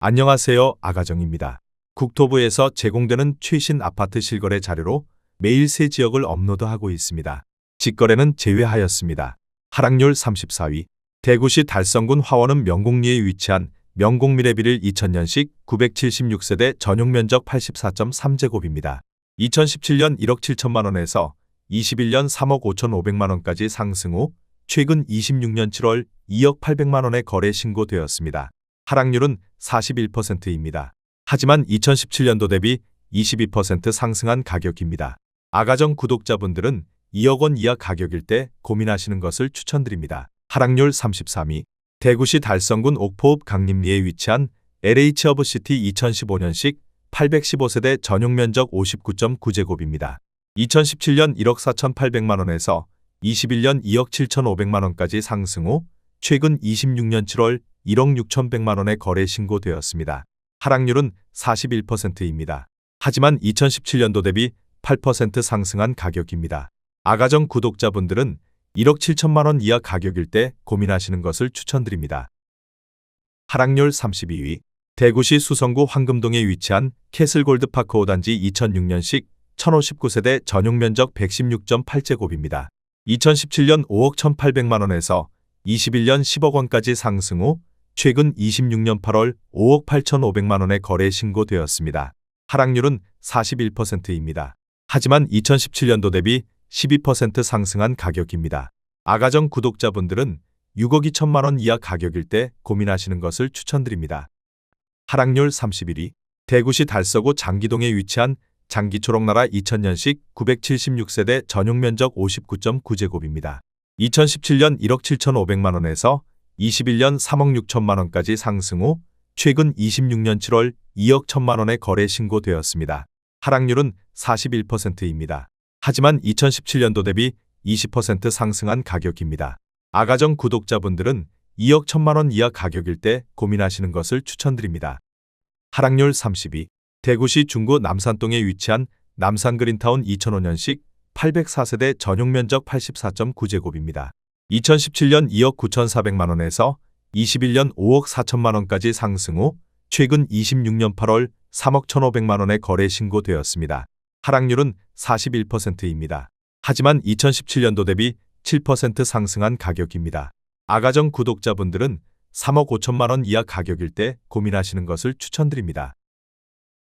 안녕하세요. 아가정입니다. 국토부에서 제공되는 최신 아파트 실거래 자료로 매일 새 지역을 업로드하고 있습니다. 직거래는 제외하였습니다. 하락률 34위. 대구시 달성군 화원읍 명곡리에 위치한 명곡미래빌일 2000년식 976세대 전용면적 84.3제곱입니다. 2017년 1억 7천만 원에서 21년 3억 5,500만 원까지 상승 후 최근 26년 7월 2억 800만 원에 거래 신고되었습니다. 하락률은 41%입니다. 하지만 2017년도 대비 22% 상승한 가격입니다. 아가정 구독자분들은 2억 원 이하 가격일 때 고민하시는 것을 추천드립니다. 하락률 33위. 대구시 달성군 옥포읍 강림리에 위치한 LH 허브시티 2015년식 815세대 전용면적 59.9제곱입니다. 2017년 1억 4,800만 원에서 21년 2억 7,500만 원까지 상승 후 최근 26년 7월 1억 6,100만 원에 거래 신고되었습니다. 하락률은 41%입니다. 하지만 2017년도 대비 8% 상승한 가격입니다. 아가정 구독자분들은 1억 7천만 원 이하 가격일 때 고민하시는 것을 추천드립니다. 하락률 32위. 대구시 수성구 황금동에 위치한 캐슬골드파크 5단지 2006년식 1059세대 전용면적 116.8제곱입니다. 2017년 5억 1,800만 원에서 21년 10억 원까지 상승 후 최근 26년 8월 5억 8,500만 원에 거래 신고되었습니다. 하락률은 41%입니다. 하지만 2017년도 대비 12% 상승한 가격입니다. 아가정 구독자분들은 6억 2천만 원 이하 가격일 때 고민하시는 것을 추천드립니다. 하락률 31위. 대구시 달서구 장기동에 위치한 장기초록나라 2000년식 976세대 전용면적 59.9제곱입니다. 2017년 1억 7,500만 원에서 21년 3억 6천만 원까지 상승 후 최근 26년 7월 2억 1천만 원에 거래 신고되었습니다. 하락률은 41%입니다. 하지만 2017년도 대비 20% 상승한 가격입니다. 아가정 구독자분들은 2억 1천만 원 이하 가격일 때 고민하시는 것을 추천드립니다. 하락률 30위. 대구시 중구 남산동에 위치한 남산그린타운 2005년식 804세대 전용면적 84.9제곱입니다. 2017년 2억 9,400만 원에서 21년 5억 4천만 원까지 상승 후 최근 26년 8월 3억 1,500만 원에 거래 신고되었습니다. 하락률은 41%입니다. 하지만 2017년도 대비 7% 상승한 가격입니다. 아가정 구독자분들은 3억 5천만 원 이하 가격일 때 고민하시는 것을 추천드립니다.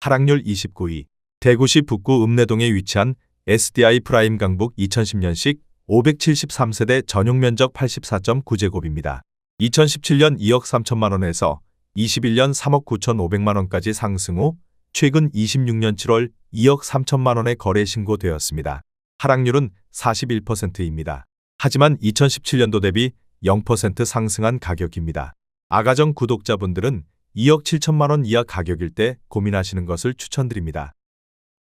하락률 29위. 대구시 북구 읍내동에 위치한 SDI 프라임 강북 2010년식 573세대 전용면적 84.9제곱입니다. 2017년 2억 3천만 원에서 21년 3억 9,500만 원까지 상승 후 최근 26년 7월 2억 3천만 원에 거래 신고되었습니다. 하락률은 41%입니다. 하지만 2017년도 대비 0% 상승한 가격입니다. 아가정 구독자분들은 2억 7천만 원 이하 가격일 때 고민하시는 것을 추천드립니다.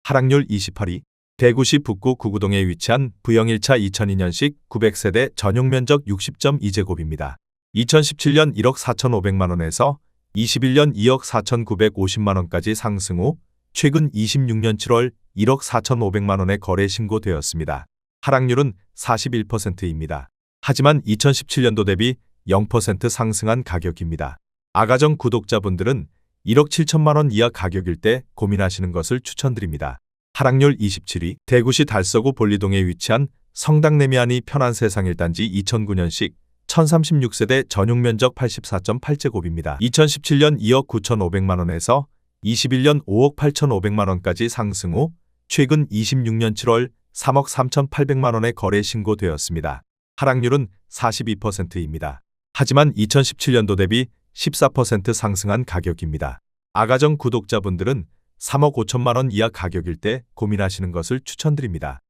하락률 28위. 대구시 북구 구구동에 위치한 부영 1차 2002년식 900세대 전용면적 60.2제곱입니다. 2017년 1억 4,500만 원에서 21년 2억 4,950만 원까지 상승 후 최근 26년 7월 1억 4,500만 원에 거래 신고되었습니다. 하락률은 41%입니다. 하지만 2017년도 대비 0% 상승한 가격입니다. 아가정 구독자분들은 1억 7천만 원 이하 가격일 때 고민하시는 것을 추천드립니다. 하락률 27위. 대구시 달서구 볼리동에 위치한 성당내미안이 편한 세상 1단지 2009년식 1036세대 전용면적 84.8제곱입니다. 2017년 2억 9,500만 원에서 21년 5억 8,500만 원까지 상승 후 최근 26년 7월 3억 3,800만 원에 거래 신고되었습니다. 하락률은 42%입니다. 하지만 2017년도 대비 14% 상승한 가격입니다. 아가정 구독자분들은 3억 5천만 원 이하 가격일 때 고민하시는 것을 추천드립니다.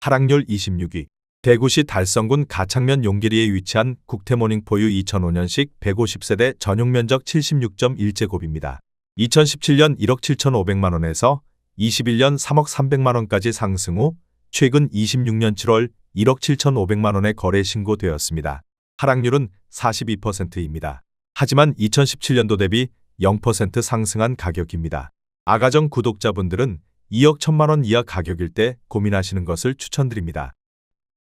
하락률 26위. 대구시 달성군 가창면 용기리에 위치한 국태모닝포유 2005년식 150세대 전용면적 76.1제곱입니다. 2017년 1억 7,500만 원에서 21년 3억 300만 원까지 상승 후 최근 26년 7월 1억 7,500만 원에 거래 신고되었습니다. 하락률은 42%입니다. 하지만 2017년도 대비 0% 상승한 가격입니다. 아가정 구독자분들은 2억 1천만 원 이하 가격일 때 고민하시는 것을 추천드립니다.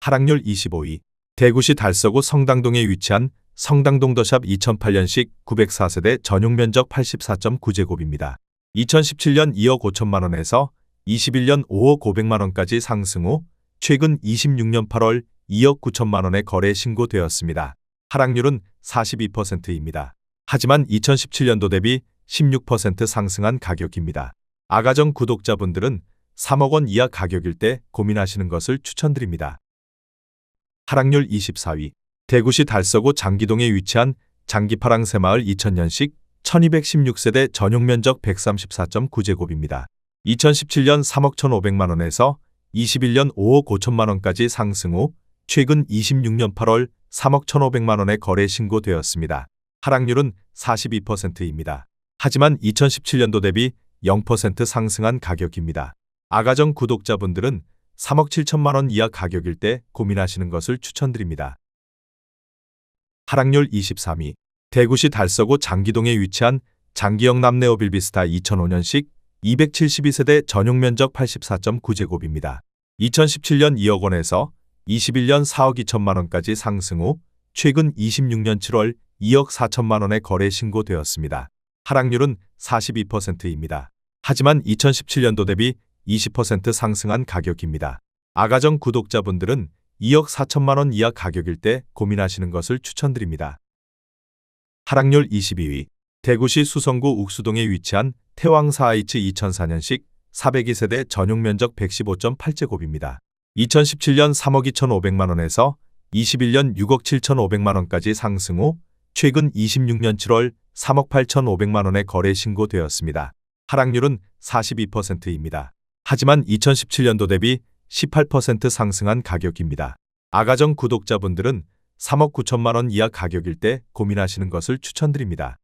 하락률 25위. 대구시 달서구 성당동에 위치한 성당동 더샵 2008년식 904세대 전용 면적 84.9제곱입니다. 2017년 2억 5천만 원에서 21년 5억 5백만 원까지 상승 후 최근 26년 8월 2억 9천만 원에 거래 신고되었습니다. 하락률은 42%입니다. 하지만 2017년도 대비 16% 상승한 가격입니다. 아가정 구독자분들은 3억 원 이하 가격일 때 고민하시는 것을 추천드립니다. 하락률 24위. 대구시 달서구 장기동에 위치한 장기파랑 새마을 2000년식 1216세대 전용 면적 134.9제곱입니다. 2017년 3억 1,500만 원에서 21년 5억 5천만 원까지 상승 후 최근 26년 8월 3억 1,500만 원에 거래 신고되었습니다. 하락률은 42%입니다. 하지만 2017년도 대비 0% 상승한 가격입니다. 아가정 구독자분들은 3억 7천만 원 이하 가격일 때 고민하시는 것을 추천드립니다. 하락률 23위. 대구시 달서구 장기동에 위치한 장기영 남네오빌비스타 2005년식 272세대 전용 면적 84.9제곱입니다. 2017년 2억 원에서 21년 4억 2천만 원까지 상승 후 최근 26년 7월 2억 4천만 원에 거래 신고되었습니다. 하락률은 42%입니다. 하지만 2017년도 대비 20% 상승한 가격입니다. 아가정 구독자분들은 2억 4천만 원 이하 가격일 때 고민하시는 것을 추천드립니다. 하락률 22위. 대구시 수성구 욱수동에 위치한 태왕4H 2004년식 402세대 전용 면적 115.8제곱입니다. 2017년 3억 2,500만 원에서 21년 6억 7,500만 원까지 상승 후 최근 26년 7월 3억 8,500만 원에 거래 신고되었습니다. 하락률은 42%입니다. 하지만 2017년도 대비 18% 상승한 가격입니다. 아가정 구독자분들은 3억 9천만 원 이하 가격일 때 고민하시는 것을 추천드립니다.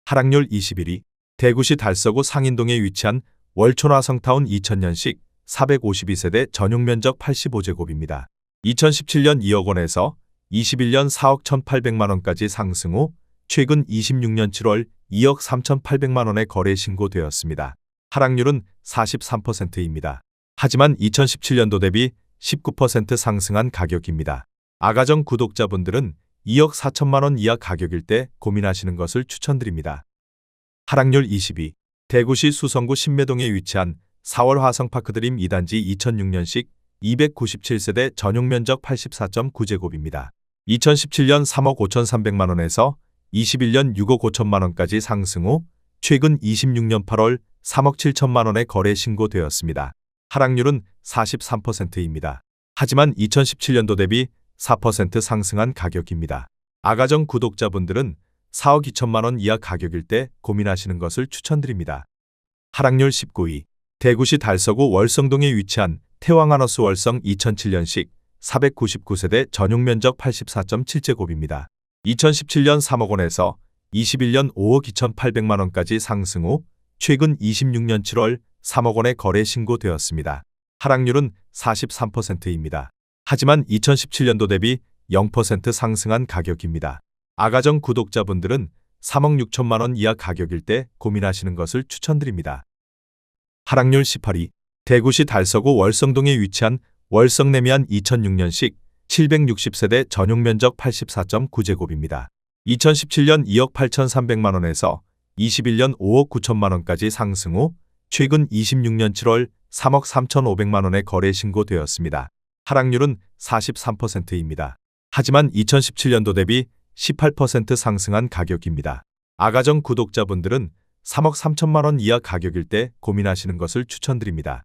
하락률 21위. 대구시 달서구 상인동에 위치한 월촌화성타운 2000년식 452세대 전용 면적 85제곱입니다. 2017년 2억 원에서 21년 4억 1,800만 원까지 상승 후 최근 26년 7월 2억 3,800만 원에 거래 신고되었습니다. 하락률은 43%입니다. 하지만 2017년도 대비 19% 상승한 가격입니다. 아가정 구독자분들은 2억 4천만 원 이하 가격일 때 고민하시는 것을 추천드립니다. 하락률 22. 대구시 수성구 신매동에 위치한 4월 화성파크드림 2단지 2006년식 297세대 전용 면적 84.9제곱입니다. 2017년 3억 5,300만 원에서 21년 6억 5천만 원까지 상승 후 최근 26년 8월 3억 7천만 원에 거래 신고되었습니다. 하락률은 43%입니다. 하지만 2017년도 대비 4% 상승한 가격입니다. 아가정 구독자분들은 4억 2천만 원 이하 가격일 때 고민하시는 것을 추천드립니다. 하락률 19위. 대구시 달서구 월성동에 위치한 태왕하너스 월성 2007년식 499세대 전용 면적 84.7제곱입니다. 2017년 3억 원에서 21년 5억 2,800만 원까지 상승 후 최근 26년 7월 3억 원에 거래 신고되었습니다. 하락률은 43%입니다. 하지만 2017년도 대비 0% 상승한 가격입니다. 아가정 구독자분들은 3억 6천만 원 이하 가격일 때 고민하시는 것을 추천드립니다. 하락률 18위. 대구시 달서구 월성동에 위치한 월성내미안 2006년식 760세대 전용 면적 84.9제곱입니다. 2017년 2억 8,300만 원에서 21년 5억 9천만 원까지 상승 후 최근 26년 7월 3억 3,500만 원에 거래 신고되었습니다. 하락률은 43%입니다. 하지만 2017년도 대비 18% 상승한 가격입니다. 아가정 구독자분들은 3억 3천만 원 이하 가격일 때 고민하시는 것을 추천드립니다.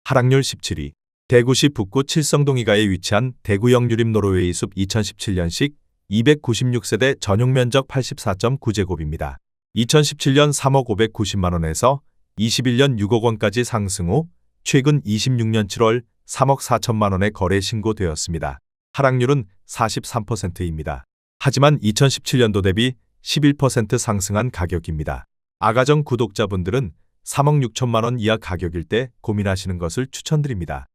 하락률 17위. 대구시 북구 칠성동이가에 위치한 대구역 유림 노르웨이 숲 2017년식 296세대 전용 면적 84.9제곱입니다. 2017년 3억 590만 원에서 21년 6억 원까지 상승 후 최근 26년 7월 3억 4천만 원에 거래 신고되었습니다. 하락률은 43%입니다. 하지만 2017년도 대비 11% 상승한 가격입니다. 아가정 구독자분들은 3억 6천만 원 이하 가격일 때 고민하시는 것을 추천드립니다.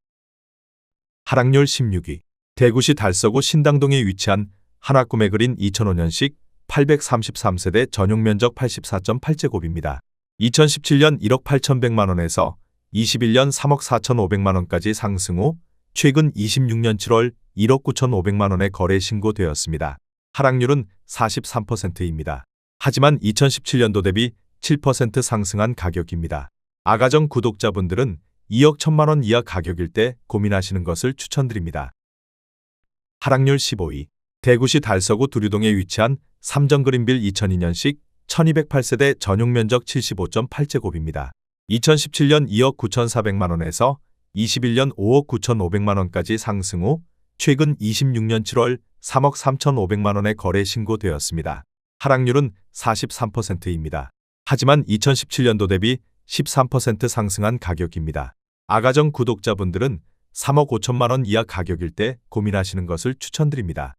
하락률 16위. 대구시 달서구 신당동에 위치한 한화꿈의 그린 2005년식 833세대 전용 면적 84.8제곱입니다. 2017년 1억 8,100만 원에서 21년 3억 4,500만 원까지 상승 후 최근 26년 7월 1억 9,500만 원에 거래 신고되었습니다. 하락률은 43%입니다. 하지만 2017년도 대비 7% 상승한 가격입니다. 아가정 구독자분들은 2억 1천만 원 이하 가격일 때 고민하시는 것을 추천드립니다. 하락률 15위. 대구시 달서구 두류동에 위치한 삼정그린빌 2002년식 1208세대 전용 면적 75.8제곱입니다. 2017년 2억 9,400만 원에서 21년 5억 9,500만 원까지 상승 후 최근 26년 7월 3억 3,500만 원에 거래 신고되었습니다. 하락률은 43%입니다. 하지만 2017년도 대비 13% 상승한 가격입니다. 아가정 구독자분들은 3억 5천만 원 이하 가격일 때 고민하시는 것을 추천드립니다.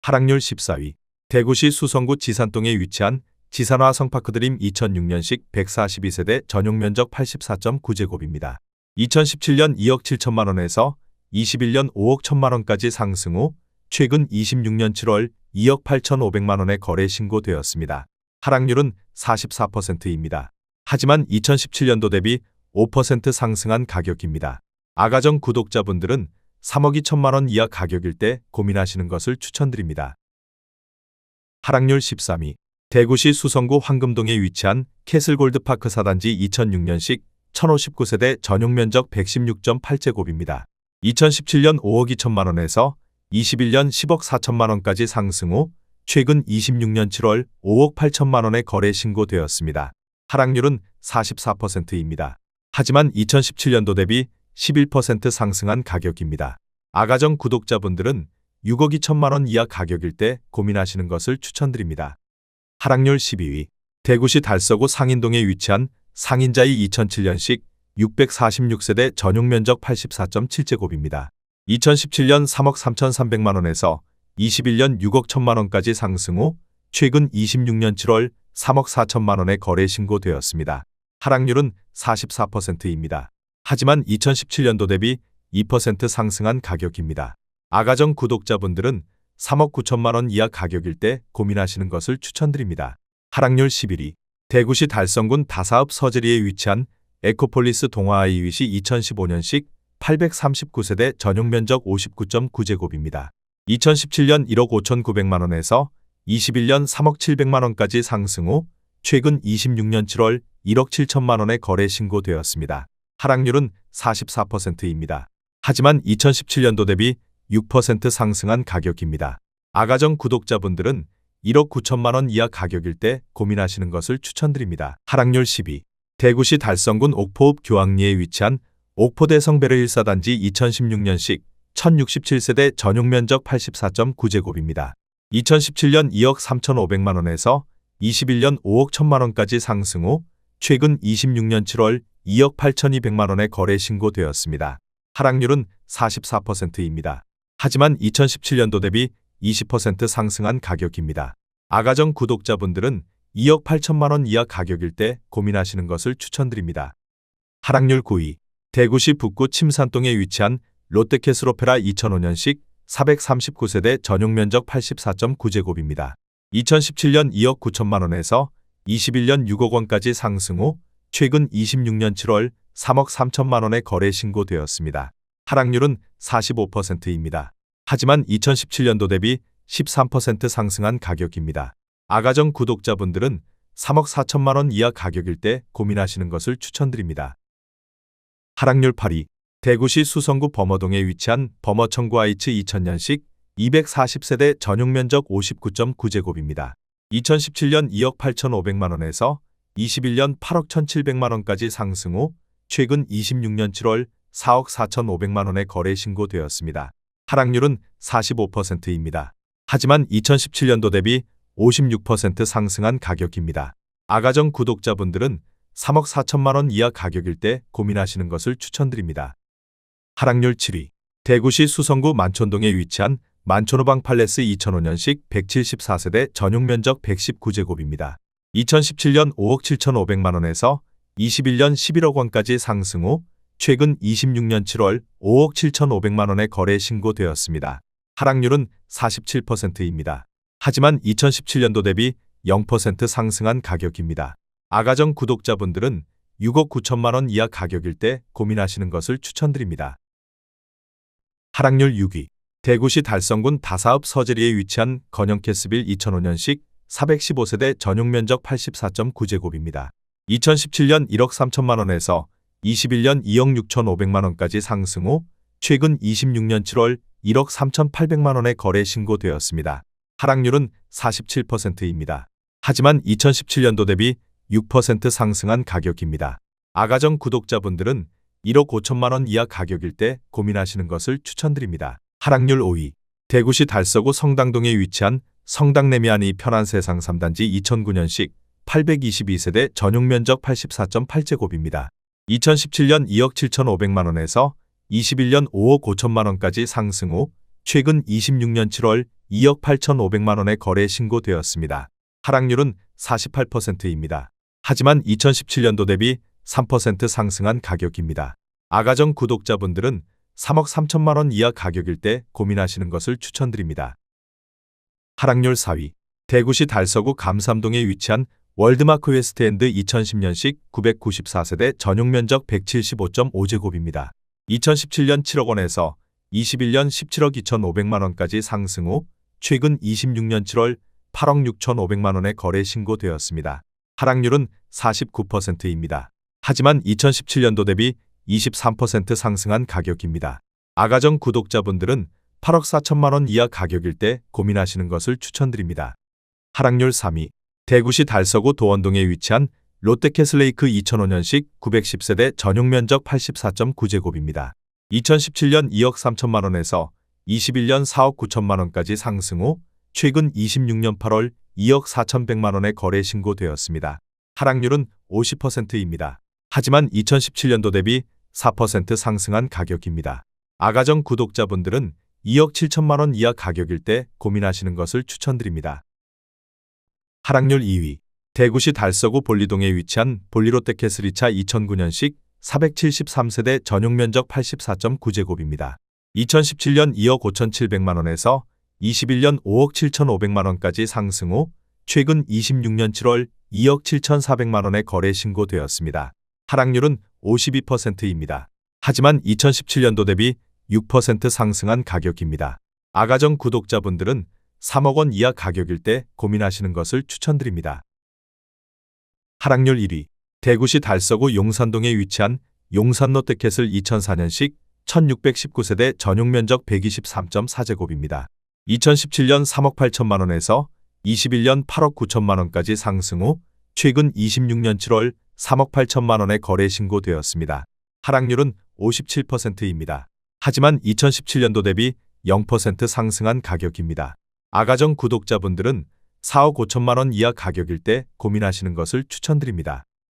하락률 14위. 대구시 수성구 지산동에 위치한 지산화 성파크드림 2006년식 142세대 전용 면적 84.9제곱입니다. 2017년 2억 7천만 원에서 21년 5억 1천만 원까지 상승 후 최근 26년 7월 2억 8,500만 원에 거래 신고되었습니다. 하락률은 44%입니다. 하지만 2017년도 대비 5% 상승한 가격입니다. 아가정 구독자분들은 3억 2천만 원 이하 가격일 때 고민하시는 것을 추천드립니다. 하락률 13위. 대구시 수성구 황금동에 위치한 캐슬골드파크 4단지 2006년식 1059세대 전용 면적 116.8제곱입니다. 2017년 5억 2천만 원에서 21년 10억 4천만 원까지 상승 후 최근 26년 7월 5억 8천만 원에 거래 신고되었습니다. 하락률은 44%입니다. 하지만 2017년도 대비 11% 상승한 가격입니다. 아가정 구독자분들은 6억 2천만 원 이하 가격일 때 고민하시는 것을 추천드립니다. 하락률 12위. 대구시 달서구 상인동에 위치한 상인자이 2007년식 646세대 전용 면적 84.7제곱입니다. 2017년 3억 3,300만 원에서 21년 6억 1천만 원까지 상승 후 최근 26년 7월 3억 4천만 원에 거래 신고되었습니다. 하락률은 44%입니다. 하지만 2017년도 대비 2% 상승한 가격입니다. 아가정 구독자분들은 3억 9천만 원 이하 가격일 때 고민하시는 것을 추천드립니다. 하락률 11위. 대구시 달성군 다사읍 서재리에 위치한 에코폴리스 동아아이윗이 2015년식 839세대 전용 면적 59.9제곱입니다. 2017년 1억 5,900만 원에서 21년 3억 700만 원까지 상승 후 최근 26년 7월 1억 7천만 원에 거래 신고되었습니다. 하락률은 44%입니다. 하지만 2017년도 대비 6% 상승한 가격입니다. 아가정 구독자분들은 1억 9천만 원 이하 가격일 때 고민하시는 것을 추천드립니다. 하락률 10위. 대구시 달성군 옥포읍 교학리에 위치한 옥포대성베르 1사단지 2016년식 1067세대 전용 면적 84.9제곱입니다. 2017년 2억 3,500만 원에서 21년 5억 1천만 원까지 상승 후 최근 26년 7월 2억 8,200만 원에 거래 신고되었습니다. 하락률은 44%입니다. 하지만 2017년도 대비 20% 상승한 가격입니다. 아가정 구독자분들은 2억 8천만 원 이하 가격일 때 고민하시는 것을 추천드립니다. 하락률 9위. 대구시 북구 침산동에 위치한 롯데캐슬오페라 2005년식 439세대 전용 면적 84.9제곱입니다. 2017년 2억 9천만 원에서 21년 6억 원까지 상승 후 최근 26년 7월 3억 3천만 원에 거래 신고되었습니다. 하락률은 45%입니다. 하지만 2017년도 대비 13% 상승한 가격입니다. 아가정 구독자분들은 3억 4천만 원 이하 가격일 때 고민하시는 것을 추천드립니다. 하락률 8위. 대구시 수성구 범어동에 위치한 범어청구 아이츠 2000년식 240세대 전용 면적 59.9제곱입니다. 2017년 2억 8,500만 원에서 21년 8억 1,700만 원까지 상승 후 최근 26년 7월 4억 4,500만 원에 거래 신고되었습니다. 하락률은 45%입니다. 하지만 2017년도 대비 56% 상승한 가격입니다. 아가정 구독자분들은 3억 4천만 원 이하 가격일 때 고민하시는 것을 추천드립니다. 하락률 7위. 대구시 수성구 만촌동에 위치한 만촌호방 팔레스 2005년식 174세대 전용 면적 119제곱입니다. 2017년 5억 7,500만 원에서 21년 11억 원까지 상승 후 최근 26년 7월 5억 7,500만 원에 거래 신고되었습니다. 하락률은 47%입니다. 하지만 2017년도 대비 0% 상승한 가격입니다. 아가정 구독자분들은 6억 9천만 원 이하 가격일 때 고민하시는 것을 추천드립니다. 하락률 6위. 대구시 달성군 다사읍 서재리에 위치한 건영캐스빌 2005년식 415세대 전용 면적 84.9제곱입니다. 2017년 1억 3천만 원에서 21년 2억 6천5백만 원까지 상승 후 최근 26년 7월 1억 3천8백만 원에 거래 신고되었습니다. 하락률은 47%입니다. 하지만 2017년도 대비 6% 상승한 가격입니다. 아가정 구독자분들은 1억 5천만 원 이하 가격일 때 고민하시는 것을 추천드립니다. 하락률 5위. 대구시 달서구 성당동에 위치한 성당내미안이 편안세상 3단지 2009년식 822세대 전용 면적 84.8제곱입니다. 2017년 2억 7천5백만 원에서 21년 5억 5천만 원까지 상승 후 최근 26년 7월 2억 8천5백만 원에 거래 신고되었습니다. 하락률은 48%입니다. 하지만 2017년도 대비 3% 상승한 가격입니다. 아가정 구독자분들은 3억 3천만 원 이하 가격일 때 고민하시는 것을 추천드립니다. 하락률 4위. 대구시 달서구 감삼동에 위치한 월드마크 웨스트엔드 2010년식 994세대 전용 면적 175.5제곱입니다. 2017년 7억 원에서 21년 17억 2천5백만 원까지 상승 후 최근 26년 7월 8억 6천5백만 원에 거래 신고되었습니다. 하락률은 49%입니다. 하지만 2017년도 대비 23% 상승한 가격입니다. 아가정 구독자분들은 8억 4천만 원 이하 가격일 때 고민하시는 것을 추천드립니다. 하락률 3위. 대구시 달서구 도원동에 위치한 롯데캐슬레이크 2005년식 910세대 전용 면적 84.9제곱입니다. 2017년 2억 3천만 원에서 21년 4억 9천만 원까지 상승 후 최근 26년 8월 2억 4천100만 원에 거래 신고되었습니다. 하락률은 50%입니다. 하지만 2017년도 대비 4% 상승한 가격입니다. 아가정 구독자분들은 2억 7천만 원 이하 가격일 때 고민하시는 것을 추천드립니다. 하락률 2위. 대구시 달서구 볼리동에 위치한 볼리롯데캐슬2차 2009년식 473세대 전용 면적 84.9제곱입니다. 2017년 2억 5천7백만 원에서 21년 5억 7천5백만 원까지 상승 후 최근 26년 7월 2억 7천4백만 원에 거래 신고되었습니다. 하락률은 52%입니다. 하지만 2017년도 대비 6% 상승한 가격입니다. 아가정 구독자분들은 3억 원 이하 가격일 때 고민하시는 것을 추천드립니다. 하락률 1위. 대구시 달서구 용산동에 위치한 용산롯데캐슬 2004년식 1619세대 전용 면적 123.4제곱입니다. 2017년 3억 8천만 원에서 21년 8억 9천만 원까지 상승 후 최근 26년 7월 3억 8천만 원에 거래 신고되었습니다. 하락률은 57%입니다. 하지만 2017년도 대비 0% 상승한 가격입니다. 아가정 구독자분들은 4억 5천만 원 이하 가격일 때 고민하시는 것을 추천드립니다.